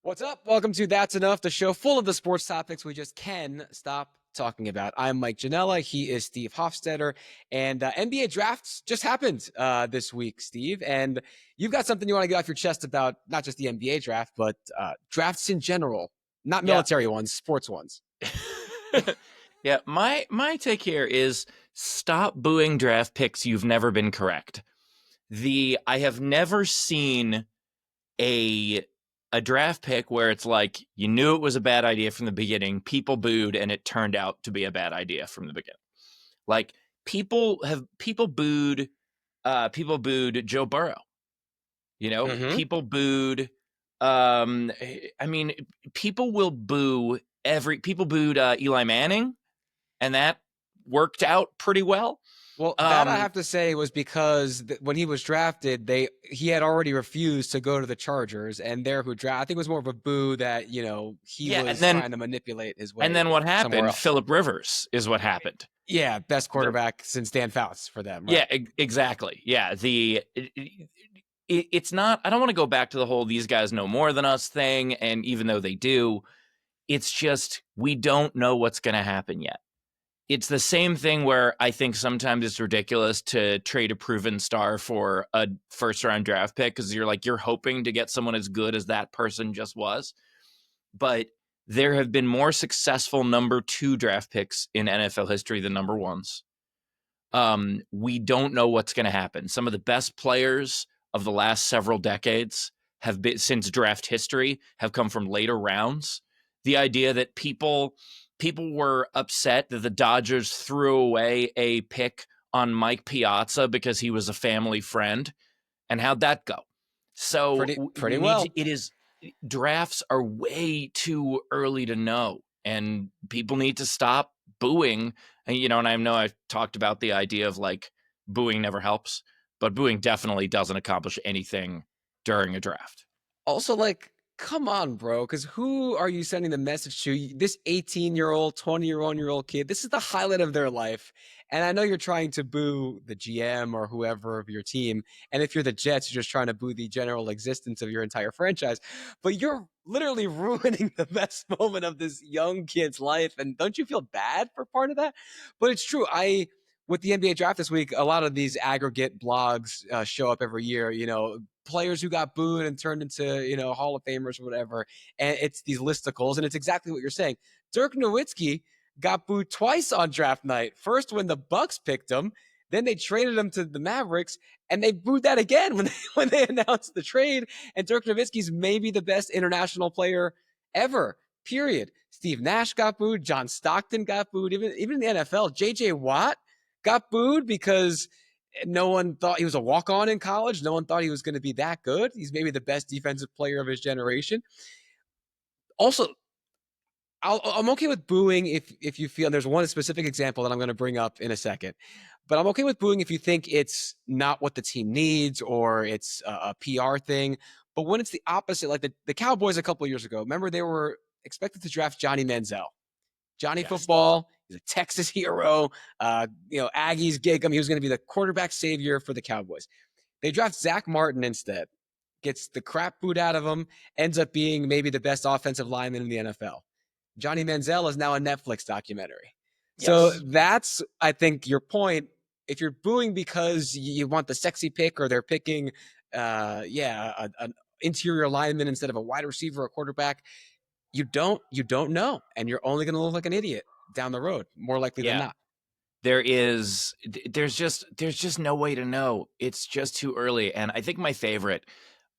What's up? Welcome to That's Enough, the show full of the sports topics we just can stop talking about. I'm Mike Janella. He is Steve Hofstetter. And NBA drafts just happened this week, Steve. And you've got something you want to get off your chest about not just the NBA draft, but drafts in general, not Yeah. military ones, sports ones. Yeah, my take here is stop booing draft picks you've never been correct. I have never seen a draft pick where it's like you knew it was a bad idea from the beginning, people booed and it turned out to be a bad idea from the beginning. Like people booed Joe Burrow. Mm-hmm. People booed I mean people will boo people booed Eli Manning, and that worked out pretty well. Well, that I have to say was because when he was drafted, he had already refused to go to the Chargers, and there who draft. I think it was more of a boo that he Yeah, was trying to manipulate his and way then what somewhere happened? else. Philip Rivers is what happened. Yeah, best The, quarterback since Dan Fouts for them, right? yeah, exactly. Yeah, it's not. I don't want to go back to the whole "these guys know more than us" thing, and even though they do, it's just we don't know what's going to happen yet. It's the same thing where I think sometimes it's ridiculous to trade a proven star for a first round draft pick because you're hoping to get someone as good as that person just was. But there have been more successful number 2 draft picks in NFL history than number 1s. We don't know what's going to happen. Some of the best players of the last several decades have been since draft history have come from later rounds. The idea that people were upset that the Dodgers threw away a pick on Mike Piazza because he was a family friend, and how'd that go? So Pretty well. Drafts are way too early to know, and people need to stop booing. And I know I've talked about the idea of like booing never helps, but booing definitely doesn't accomplish anything during a draft. Also, like, come on, bro, because who are you sending the message to? This 18-year-old, 21-year-old kid, this is the highlight of their life. And I know you're trying to boo the GM or whoever of your team. And if you're the Jets, you're just trying to boo the general existence of your entire franchise. But you're literally ruining the best moment of this young kid's life. And don't you feel bad for part of that? But it's true. With the NBA draft this week, a lot of these aggregate blogs show up every year, players who got booed and turned into, Hall of Famers or whatever. And it's these listicles. And it's exactly what you're saying. Dirk Nowitzki got booed twice on draft night. First when the Bucks picked him, then they traded him to the Mavericks, and they booed that again when they announced the trade. And Dirk Nowitzki's maybe the best international player ever, period. Steve Nash got booed. John Stockton got booed. Even in the NFL, J.J. Watt got booed because no one thought he was a walk-on in college. No one thought he was going to be that good. He's maybe the best defensive player of his generation. Also, I'm okay with booing if you feel, and there's one specific example that I'm going to bring up in a second, but I'm okay with booing if you think it's not what the team needs or it's a PR thing. But when it's the opposite, like the Cowboys a couple of years ago, remember they were expected to draft Johnny Manziel. Johnny Yes. Football, he's a Texas hero. Aggies gig him. He was going to be the quarterback savior for the Cowboys. They draft Zach Martin instead, gets the crap boot out of him, ends up being maybe the best offensive lineman in the NFL. Johnny Manziel is now a Netflix documentary. So Yes. that's, I think, your point. If you're booing because you want the sexy pick or they're picking, an interior lineman instead of a wide receiver or quarterback, you don't know, and you're only going to look like an idiot down the road, more likely than Yeah. not. There's just no way to know. It's just too early. And I think my favorite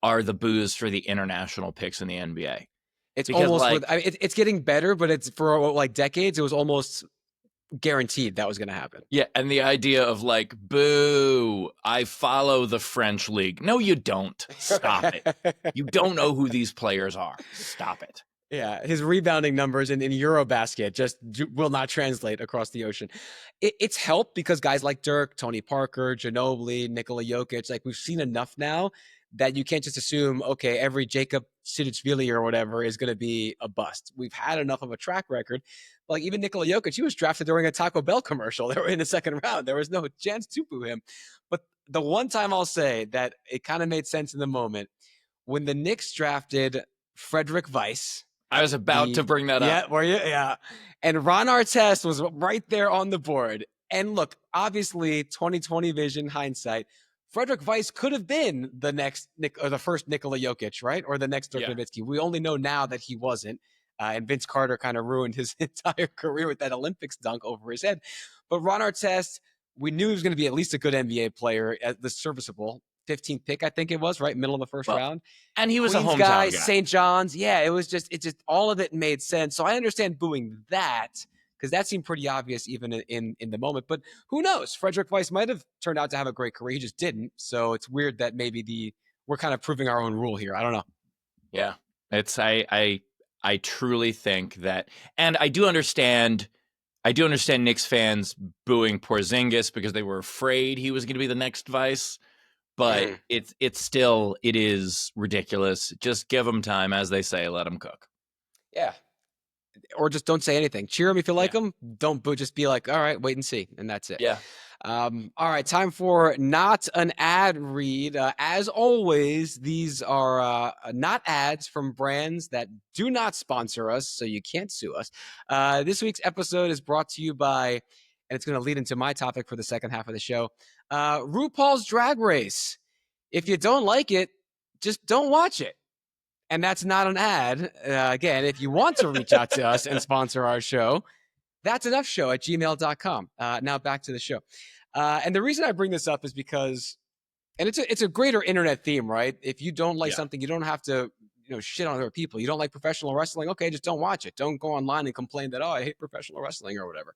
are the boos for the international picks in the NBA. It's Because almost like it's getting better, but it's for like decades. It was almost guaranteed that was going to happen. yeah, and the idea of like, boo, I follow the French league. No, you don't. Stop it. You don't know who these players are. Stop it. Yeah, his rebounding numbers in Eurobasket just will not translate across the ocean. It's helped because guys like Dirk, Tony Parker, Ginobili, Nikola Jokic, like we've seen enough now that you can't just assume, okay, every Jacob Sidichvili or whatever is going to be a bust. We've had enough of a track record. Like even Nikola Jokic, he was drafted during a Taco Bell commercial. They were in the second round. There was no chance to boo him. But the one time I'll say that it kind of made sense in the moment, when the Knicks drafted Frederick Weiss. I was about to bring that up. Yeah, were you? Yeah. And Ron Artest was right there on the board. And look, obviously, 2020 vision, hindsight. Frederick Weiss could have been the next or the first Nikola Jokic, right? Or the next Dirk Yeah. Nowitzki. We only know now that he wasn't. And Vince Carter kind of ruined his entire career with that Olympics dunk over his head. But Ron Artest, we knew he was going to be at least a good NBA player at the serviceable 15th pick, I think it was, right? Middle of the first Well, round. and he was a Queens hometown guy. St. John's. Yeah, it just all of it made sense. So I understand booing that because that seemed pretty obvious even in the moment. But who knows? Frederick Weiss might have turned out to have a great career. He just didn't. So it's weird that maybe we're kind of proving our own rule here. I don't know. Yeah, it's I truly think that, and I do understand Knicks fans booing Porzingis because they were afraid he was going to be the next Vice. But it is ridiculous. Just give him time, as they say. Let him cook. Yeah. Or just don't say anything. Cheer him if you like him. Don't boo. Just be like, all right, wait and see. And that's it. Yeah. All right. Time for not an ad read. As always, these are not ads from brands that do not sponsor us, so you can't sue us. This week's episode is brought to you by, and it's going to lead into my topic for the second half of the show, RuPaul's Drag Race. If you don't like it, just don't watch it. And that's not an ad. Again, if you want to reach out to us and sponsor our show, that's enoughshow@gmail.com. Now back to the show. And the reason I bring this up is because, and it's a greater internet theme, right? If you don't like something, you don't have to, shit on other people. You don't like professional wrestling. Okay, just don't watch it. Don't go online and complain that, I hate professional wrestling or whatever.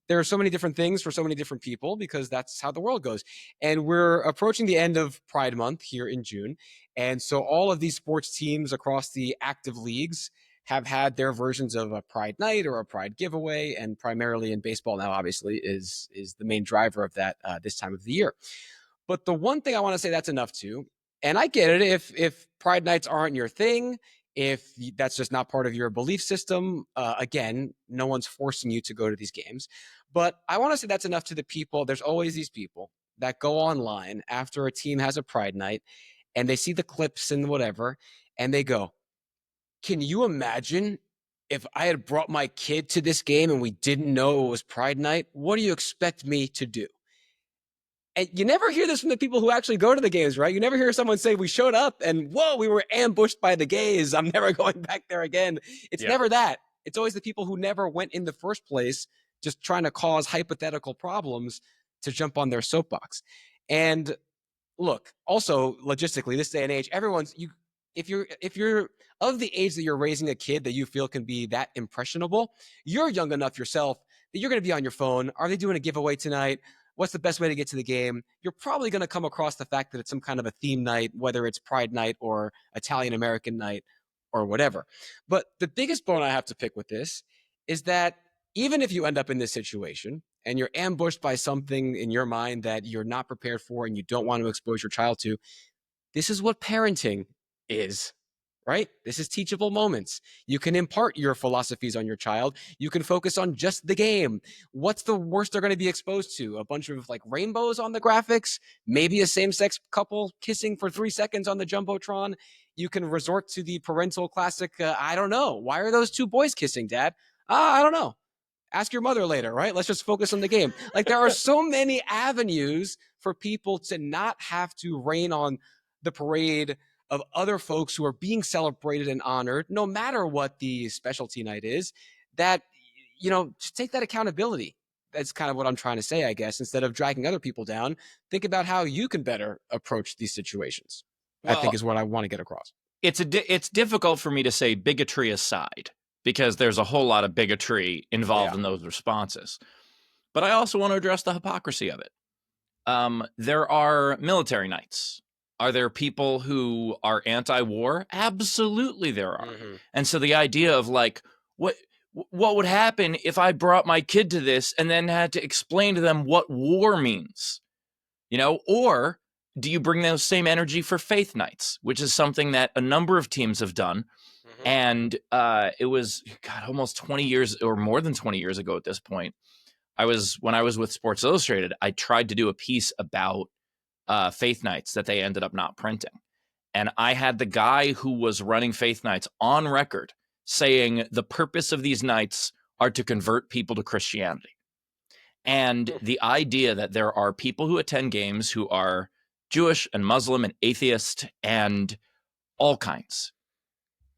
There are so many different things for so many different people because that's how the world goes. And we're approaching the end of Pride Month here in June. And so all of these sports teams across the active leagues have had their versions of a Pride Night or a Pride giveaway. And primarily in baseball now, obviously, is the main driver of that this time of the year. But the one thing I want to say that's enough to, and I get it, if Pride Nights aren't your thing, if that's just not part of your belief system, again, no one's forcing you to go to these games. But I want to say that's enough to the people. There's always these people that go online after a team has a Pride Night and they see the clips and whatever, and they go, can you imagine if I had brought my kid to this game and we didn't know it was Pride Night? What do you expect me to do? And you never hear this from the people who actually go to the games, right? You never hear someone say, we showed up and, whoa, we were ambushed by the gays. I'm never going back there again. It's never that. It's always the people who never went in the first place, just trying to cause hypothetical problems to jump on their soapbox. And look, also logistically, this day and age, if you're of the age that you're raising a kid that you feel can be that impressionable, you're young enough yourself that you're going to be on your phone. Are they doing a giveaway tonight? What's the best way to get to the game? You're probably going to come across the fact that it's some kind of a theme night, whether it's Pride Night or Italian American night or whatever. But the biggest bone I have to pick with this is that even if you end up in this situation and you're ambushed by something in your mind that you're not prepared for and you don't want to expose your child to, this is what parenting is. Right? This is teachable moments. You can impart your philosophies on your child. You can focus on just the game. What's the worst they're going to be exposed to? A bunch of like rainbows on the graphics, maybe a same-sex couple kissing for 3 seconds on the Jumbotron. You can resort to the parental classic, I don't know. Why are those two boys kissing, Dad? I don't know. Ask your mother later, right? Let's just focus on the game. Like there are so many avenues for people to not have to rain on the parade of other folks who are being celebrated and honored, no matter what the specialty night is, that, just take that accountability. That's kind of what I'm trying to say, I guess. Instead of dragging other people down, think about how you can better approach these situations, I think is what I want to get across. It's difficult for me to say bigotry aside, because there's a whole lot of bigotry involved in those responses. But I also want to address the hypocrisy of it. There are military nights. Are there people who are anti-war? Absolutely there are. Mm-hmm. And so the idea of like, what would happen if I brought my kid to this and then had to explain to them what war means? Or do you bring those same energy for faith nights, which is something that a number of teams have done? Mm-hmm. And it was, almost 20 years or more than 20 years ago at this point. When I was with Sports Illustrated, I tried to do a piece about faith nights that they ended up not printing. And I had the guy who was running Faith Nights on record saying the purpose of these nights are to convert people to Christianity. And the idea that there are people who attend games who are Jewish and Muslim and atheist and all kinds.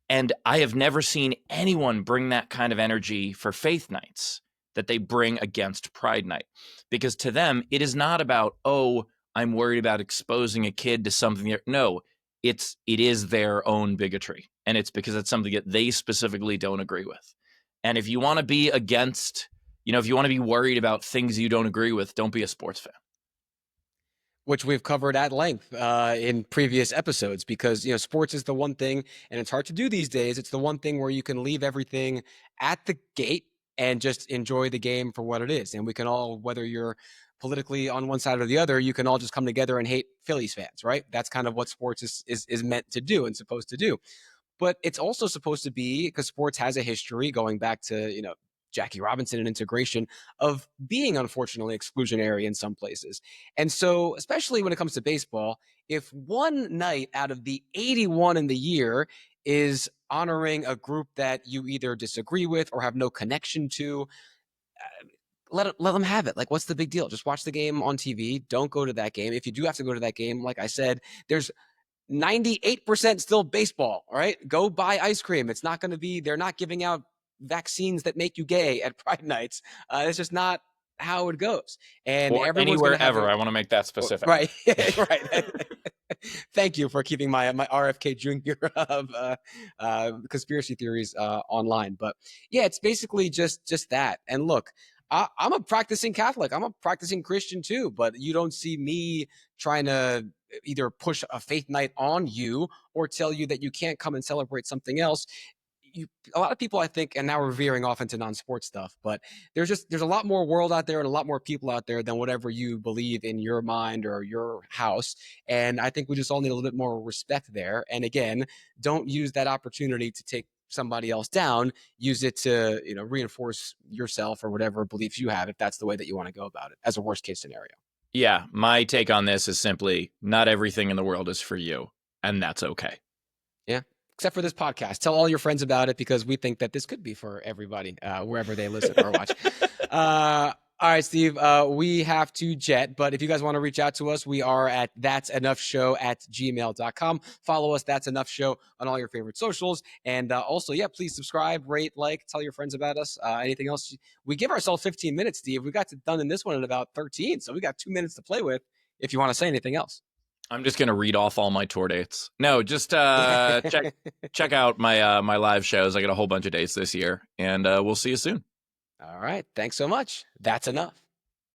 And I have never seen anyone bring that kind of energy for Faith Nights that they bring against Pride Night. Because to them, it is not about, oh, I'm worried about exposing a kid to something. No, it is their own bigotry. And it's because it's something that they specifically don't agree with. And if you want to be against, if you want to be worried about things you don't agree with, don't be a sports fan. Which we've covered at length in previous episodes, because sports is the one thing, and it's hard to do these days. It's the one thing where you can leave everything at the gate and just enjoy the game for what it is. And we can all, whether you're politically on one side or the other, you can all just come together and hate Phillies fans, right? That's kind of what sports is meant to do and supposed to do. But it's also supposed to be, because sports has a history going back to Jackie Robinson and integration, of being unfortunately exclusionary in some places. And so, especially when it comes to baseball, if one night out of the 81 in the year is honoring a group that you either disagree with or have no connection to, let them have it. Like, what's the big deal? Just watch the game on TV. Don't go to that game. If you do have to go to that game, like I said, there's 98% still baseball. All right, go buy ice cream. It's not going to be, they're not giving out vaccines that make you gay at Pride Nights. It's just not how it goes. And Or everyone's going anywhere to have ever. I want to make that specific. right. Right. Thank you for keeping my RFK Jr. of conspiracy theories online. But yeah, it's basically just that. And look, I'm a practicing Catholic. I'm a practicing Christian too. But you don't see me trying to either push a faith night on you or tell you that you can't come and celebrate something else. A lot of people, I think, and now we're veering off into non-sports stuff, but there's a lot more world out there and a lot more people out there than whatever you believe in your mind or your house. And I think we just all need a little bit more respect there. And again, don't use that opportunity to take somebody else down. Use it to reinforce yourself or whatever beliefs you have, if that's the way that you want to go about it, as a worst case scenario. Yeah, my take on this is simply not everything in the world is for you, and that's okay. Yeah. Except for this podcast. Tell all your friends about it, because we think that this could be for everybody, wherever they listen or watch. All right, Steve, we have to jet, but if you guys want to reach out to us, we are at that'senoughshow@gmail.com. Follow us, That's Enough Show, on all your favorite socials. And also, yeah, please subscribe, rate, like, tell your friends about us. Anything else? We give ourselves 15 minutes, Steve. We got done in this one in about 13, so we got 2 minutes to play with if you want to say anything else. I'm just gonna read off all my tour dates. No, just check out my my live shows. I got a whole bunch of dates this year, and we'll see you soon. All right. Thanks so much. That's enough.